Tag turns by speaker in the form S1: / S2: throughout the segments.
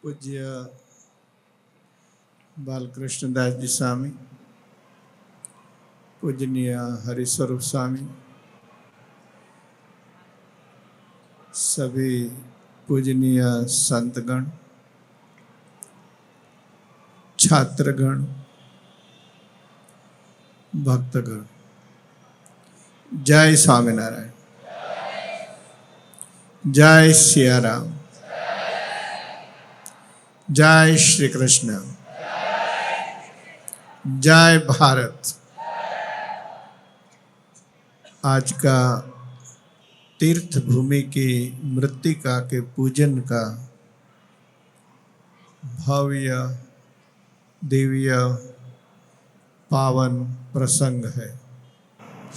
S1: पूज्य बालकृष्ण दास जी स्वामी, पूजनीय हरिस्वरूप स्वामी, सभी पूजनीय संतगण, छात्रगण, भक्तगण, जय स्वामीनारायण, जय सिया राम, जय श्री कृष्ण, जय भारत। आज का तीर्थ भूमि की मृत्तिका के पूजन का भव्य दिव्य पावन प्रसंग है।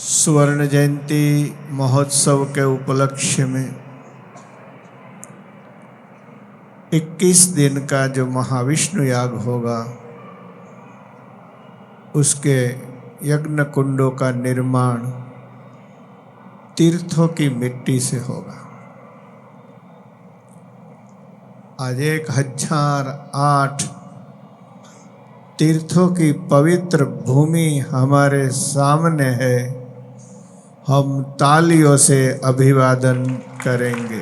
S1: स्वर्ण जयंती महोत्सव के उपलक्ष्य में 21 दिन का जो महाविष्णु याग होगा, उसके यज्ञ कुंडों का निर्माण तीर्थों की मिट्टी से होगा। आज 1008 तीर्थों की पवित्र भूमि हमारे सामने है। हम तालियों से अभिवादन करेंगे।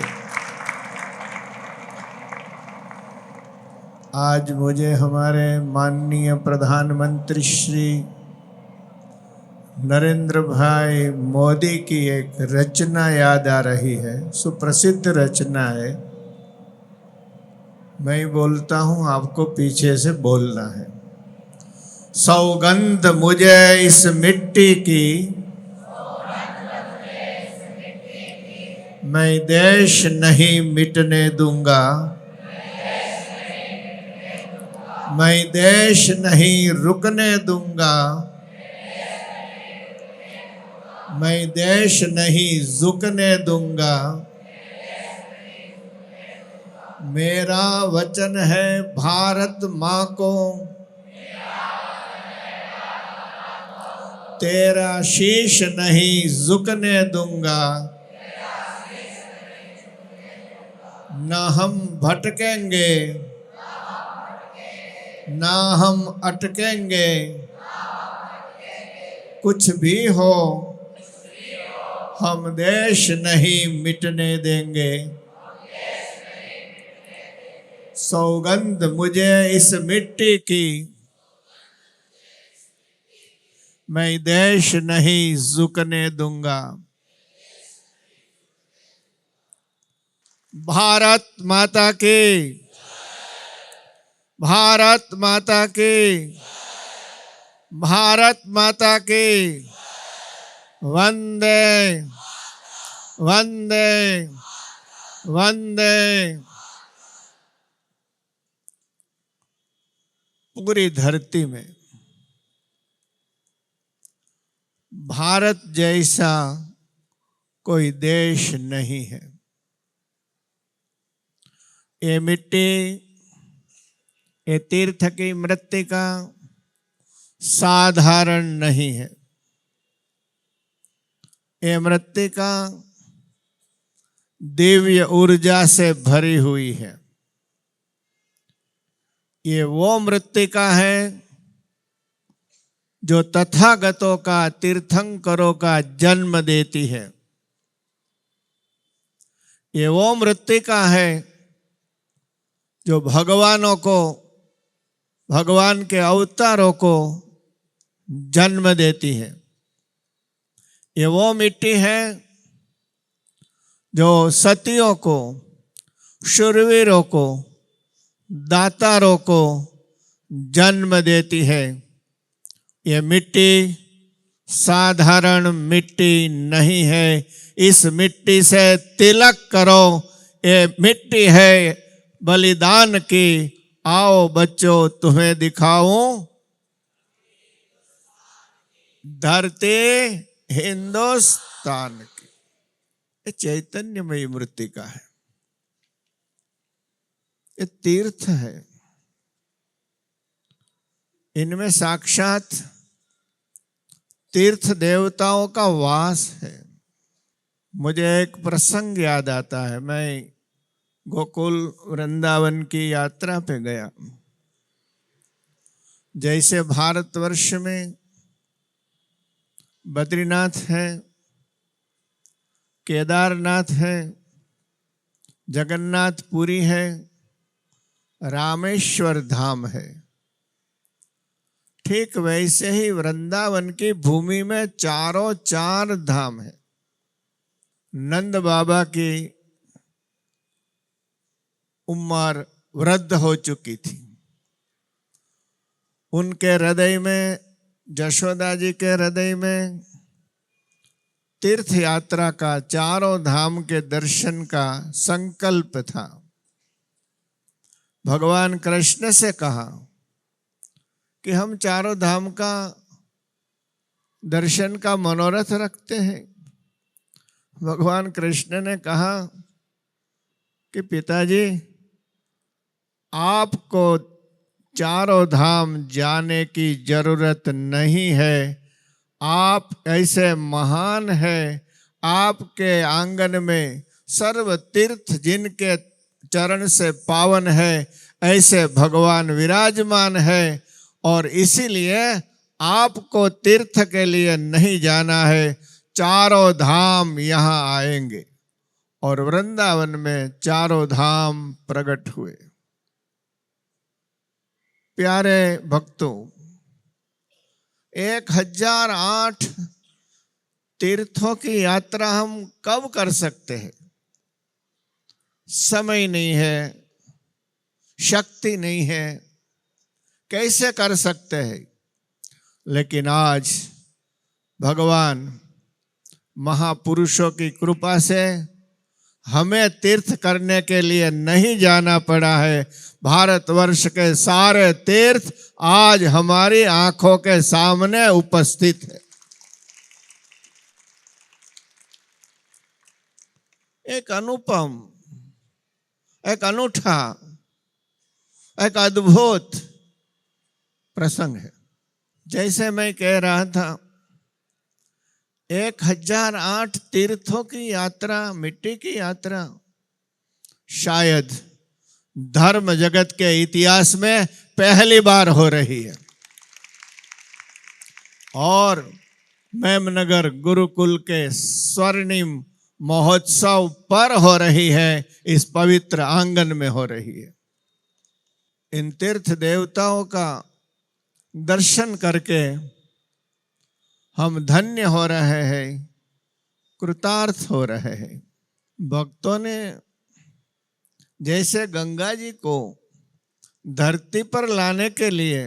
S1: आज मुझे हमारे माननीय प्रधानमंत्री श्री नरेंद्र भाई मोदी की एक रचना याद आ रही है। सुप्रसिद्ध रचना है। मैं बोलता हूँ, आपको पीछे से बोलना है। सौगंध मुझे इस मिट्टी की, मैं देश नहीं मिटने दूंगा, मैं देश नहीं रुकने दूंगा, मैं देश नहीं झुकने दूंगा। मेरा वचन है भारत माँ को, तेरा शीश नहीं झुकने दूंगा। न हम भटकेंगे, न हम अटकेंगे, कुछ भी हो हम देश नहीं मिटने देंगे। सौगंध मुझे इस मिट्टी की, मैं देश नहीं झुकने दूंगा। भारत माता की, भारत माता की, भारत माता की। वंदे वंदे वंदे। पूरी धरती में भारत जैसा कोई देश नहीं है। ये मिट्टी, ये तीर्थ की मृत्तिका साधारण नहीं है। ये मृत्तिका दिव्य ऊर्जा से भरी हुई है। ये वो मृत्तिका है जो तथागतों का, तीर्थंकरों का जन्म देती है। ये वो मृत्तिका है जो भगवानों को, भगवान के अवतारों को जन्म देती है। ये वो मिट्टी है जो सतियों को, शूरवीरों को, दातारों को जन्म देती है। ये मिट्टी साधारण मिट्टी नहीं है। इस मिट्टी से तिलक करो। ये मिट्टी है बलिदान की। आओ बच्चों, तुम्हें दिखाऊं धरती हिंदुस्तान की। ये चैतन्यमयी मृत्तिका है। ये तीर्थ है। इनमें साक्षात तीर्थ देवताओं का वास है। मुझे एक प्रसंग याद आता है। मैं गोकुल वृंदावन की यात्रा पे गया। जैसे भारतवर्ष में बद्रीनाथ है, केदारनाथ है, जगन्नाथपुरी है, रामेश्वर धाम है, ठीक वैसे ही वृंदावन की भूमि में चारों चार धाम है। नंद बाबा की उम्र वृद्ध हो चुकी थी। उनके हृदय में, जशोदा जी के हृदय में तीर्थ यात्रा का, चारों धाम के दर्शन का संकल्प था। भगवान कृष्ण से कहा कि हम चारों धाम का दर्शन का मनोरथ रखते हैं। भगवान कृष्ण ने कहा कि पिताजी, आपको चारों धाम जाने की जरूरत नहीं है। आप ऐसे महान हैं, आपके आंगन में सर्व तीर्थ जिनके चरण से पावन है, ऐसे भगवान विराजमान है, और इसीलिए आपको तीर्थ के लिए नहीं जाना है। चारों धाम यहाँ आएंगे। और वृंदावन में चारों धाम प्रकट हुए। प्यारे भक्तों, 1008 तीर्थों की यात्रा हम कब कर सकते हैं? समय नहीं है, शक्ति नहीं है, कैसे कर सकते हैं? लेकिन आज भगवान महापुरुषों की कृपा से हमें तीर्थ करने के लिए नहीं जाना पड़ा है। भारतवर्ष के सारे तीर्थ आज हमारी आंखों के सामने उपस्थित है। एक अनुपम, एक अनूठा, एक अद्भुत प्रसंग है। जैसे मैं कह रहा था, 1008 तीर्थों की यात्रा, मिट्टी की यात्रा शायद धर्म जगत के इतिहास में पहली बार हो रही है। और मेमनगर गुरुकुल के स्वर्णिम महोत्सव पर हो रही है, इस पवित्र आंगन में हो रही है। इन तीर्थ देवताओं का दर्शन करके हम धन्य हो रहे हैं, कृतार्थ हो रहे हैं। भक्तों ने जैसे गंगा जी को धरती पर लाने के लिए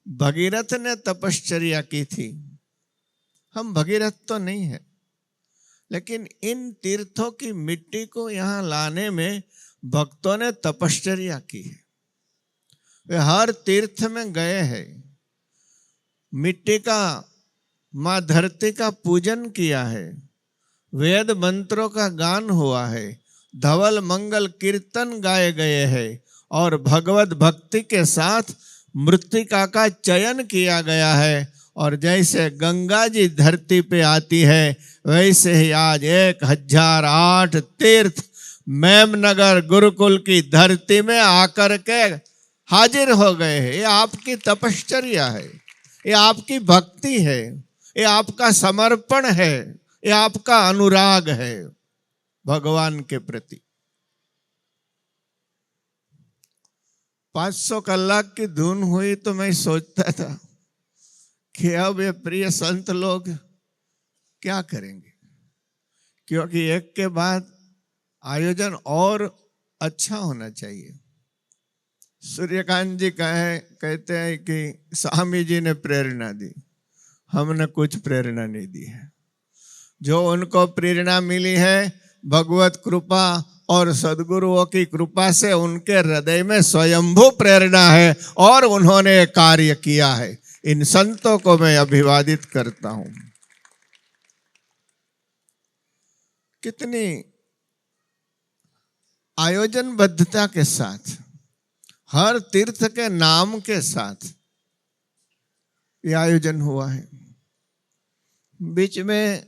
S1: भगीरथ ने तपश्चर्या की थी। हम भगीरथ तो नहीं है, लेकिन इन तीर्थों की मिट्टी को यहाँ लाने में भक्तों ने तपश्चर्या की है। वे हर तीर्थ में गए हैं, मिट्टी का, माँ धरती का पूजन किया है, वेद मंत्रों का गान हुआ है, धवल मंगल कीर्तन गाए गए हैं, और भगवत भक्ति के साथ मृत्तिका का चयन किया गया है। और जैसे गंगा जी धरती पे आती है, वैसे ही आज 1008 तीर्थ मेमनगर गुरुकुल की धरती में आकर के हाजिर हो गए हैं। ये आपकी तपश्चर्या है, ये आपकी भक्ति है, ये आपका समर्पण है, ये आपका अनुराग है भगवान के प्रति। 500 कलाक की धुन हुई तो मैं सोचता था कि अब ये प्रिय संत लोग क्या करेंगे, क्योंकि एक के बाद आयोजन और अच्छा होना चाहिए। सूर्यकांत जी कहते हैं कि स्वामी जी ने प्रेरणा दी, हमने कुछ प्रेरणा नहीं दी है। जो उनको प्रेरणा मिली है भगवत कृपा और सद्गुरुओं की कृपा से, उनके हृदय में स्वयंभू प्रेरणा है और उन्होंने कार्य किया है। इन संतों को मैं अभिवादित करता हूं। कितनी आयोजनबद्धता के साथ, हर तीर्थ के नाम के साथ ये आयोजन हुआ है। बीच में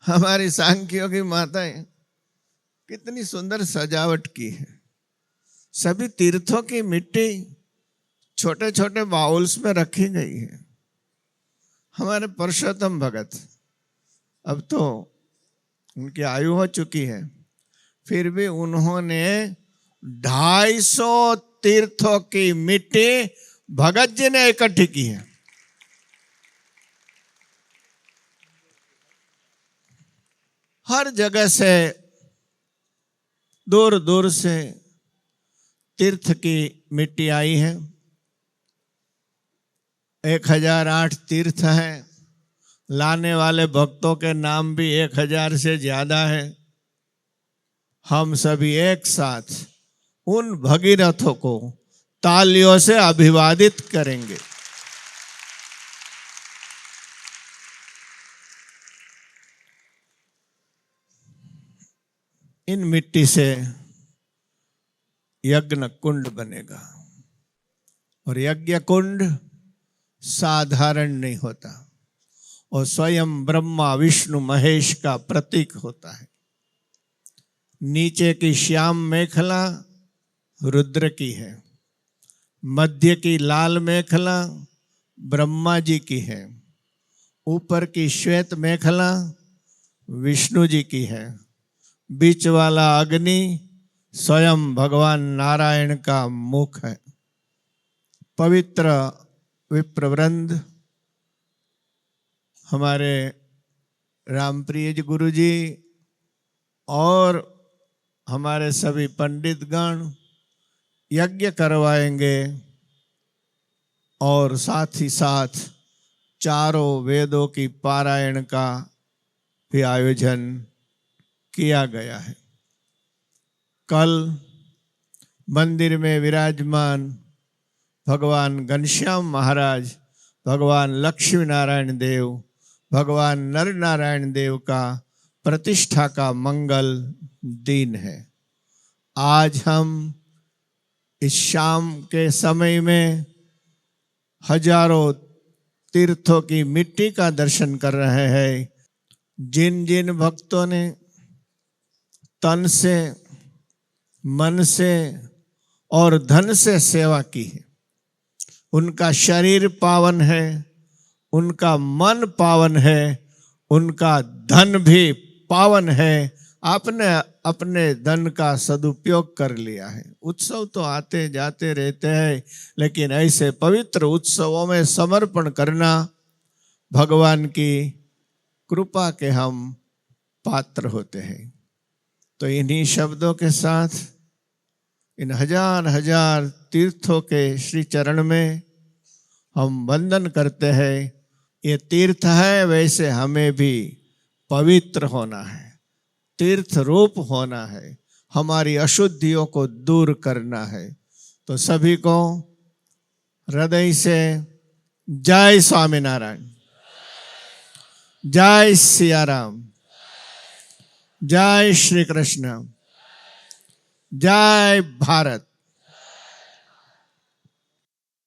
S1: हमारी सांख्यों की माताएं कितनी सुंदर सजावट की है। सभी तीर्थों की मिट्टी छोटे छोटे बाउल्स में रखी गई है। हमारे पुरुषोत्तम भगत, अब तो उनकी आयु हो चुकी है, फिर भी उन्होंने 250 तीर्थों की मिट्टी भगत जी ने इकट्ठी की है। हर जगह से, दूर दूर से तीर्थ की मिट्टी आई है। 1008 तीर्थ हैं। लाने वाले भक्तों के नाम भी 1000 से ज्यादा है। हम सभी एक साथ उन भगीरथों को तालियों से अभिवादित करेंगे। इन मिट्टी से यज्ञ कुंड बनेगा, और यज्ञ कुंड साधारण नहीं होता, और स्वयं ब्रह्मा विष्णु महेश का प्रतीक होता है। नीचे की श्याम मेखला रुद्र की है, मध्य की लाल मेखला ब्रह्मा जी की है, ऊपर की श्वेत मेखला विष्णु जी की है, बीच वाला अग्नि स्वयं भगवान नारायण का मुख है। पवित्र विप्रवृंद हमारे रामप्रिय जी गुरु जी और हमारे सभी पंडितगण यज्ञ करवाएंगे, और साथ ही साथ चारों वेदों की पारायण का भी आयोजन किया गया है। कल मंदिर में विराजमान भगवान घनश्याम महाराज, भगवान लक्ष्मी नारायण देव, भगवान नर नारायण देव का प्रतिष्ठा का मंगल दिन है। आज हम इस शाम के समय में हजारों तीर्थों की मिट्टी का दर्शन कर रहे हैं। जिन जिन भक्तों ने तन से, मन से और धन से सेवा की है, उनका शरीर पावन है, उनका मन पावन है, उनका धन भी पावन है। आपने अपने धन का सदुपयोग कर लिया है। उत्सव तो आते जाते रहते हैं, लेकिन ऐसे पवित्र उत्सवों में समर्पण करना भगवान की कृपा के हम पात्र होते हैं। तो इन्हीं शब्दों के साथ इन हजार हजार तीर्थों के श्री चरण में हम वंदन करते हैं। ये तीर्थ है, वैसे हमें भी पवित्र होना है, तीर्थ रूप होना है, हमारी अशुद्धियों को दूर करना है। तो सभी को हृदय से जय स्वामीनारायण, जय सिया राम, जय श्री कृष्ण, जय भारत।